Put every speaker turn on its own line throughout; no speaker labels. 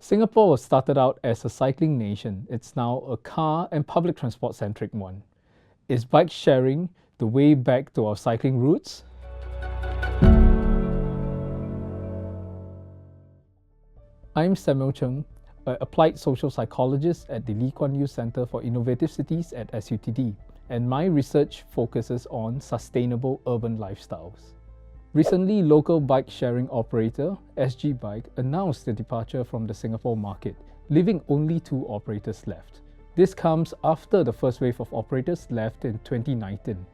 Singapore started out as a cycling nation. It's now a car and public transport centric one. Is bike sharing the way back to our cycling roots? I'm Samuel Cheng, an applied social psychologist at the Lee Kuan Yew Centre for Innovative Cities at SUTD, and my research focuses on sustainable urban lifestyles. Recently, local bike sharing operator SG Bike announced the departure from the Singapore market, leaving only 2 operators left. This comes after the first wave of operators left in 2019.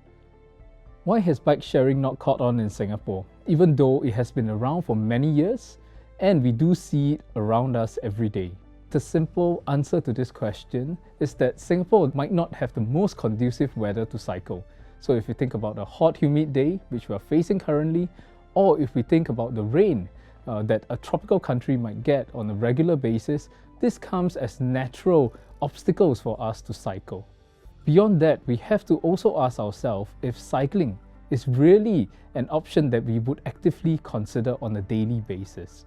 Why has bike sharing not caught on in Singapore, even though it has been around for many years and we do see it around us every day? The simple answer to this question is that Singapore might not have the most conducive weather to cycle. So if you think about a hot, humid day, which we are facing currently, or if we think about the rain that a tropical country might get on a regular basis, this comes as natural obstacles for us to cycle. Beyond that, we have to also ask ourselves if cycling is really an option that we would actively consider on a daily basis.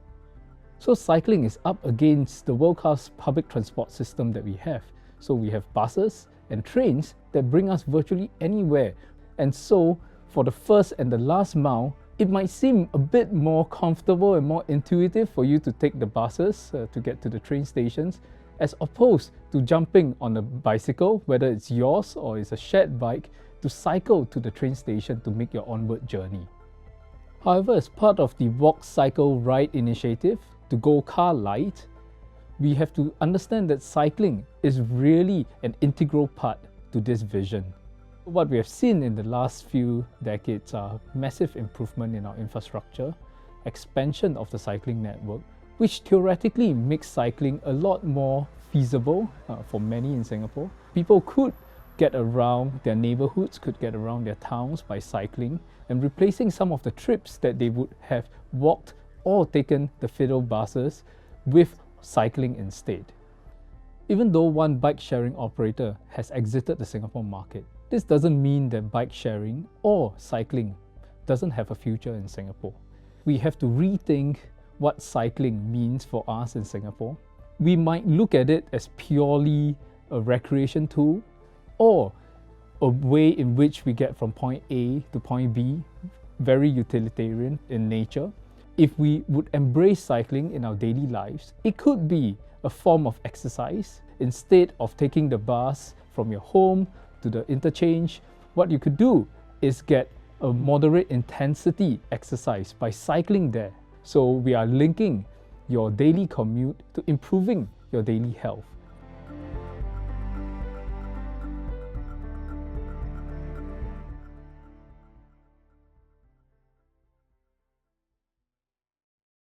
So cycling is up against the world-class public transport system that we have. So we have buses and trains that bring us virtually anywhere. And so for the first and the last mile, it might seem a bit more comfortable and more intuitive for you to take the buses to get to the train stations, as opposed to jumping on a bicycle, whether it's yours or it's a shared bike, to cycle to the train station to make your onward journey. However, as part of the Walk, Cycle, Ride initiative to go car light, we have to understand that cycling is really an integral part to this vision. What we have seen in the last few decades are massive improvement in our infrastructure, expansion of the cycling network, which theoretically makes cycling a lot more feasible for many in Singapore. People could get around their neighborhoods, could get around their towns by cycling, and replacing some of the trips that they would have walked or taken the fiddle buses with cycling instead. Even though one bike sharing operator has exited the Singapore market, this doesn't mean that bike sharing or cycling doesn't have a future in Singapore. We have to rethink what cycling means for us in Singapore. We might look at it as purely a recreation tool or a way in which we get from point A to point B, very utilitarian in nature. If we would embrace cycling in our daily lives, it could be a form of exercise. Instead of taking the bus from your home to the interchange, what you could do is get a moderate intensity exercise by cycling there. So we are linking your daily commute to improving your daily health.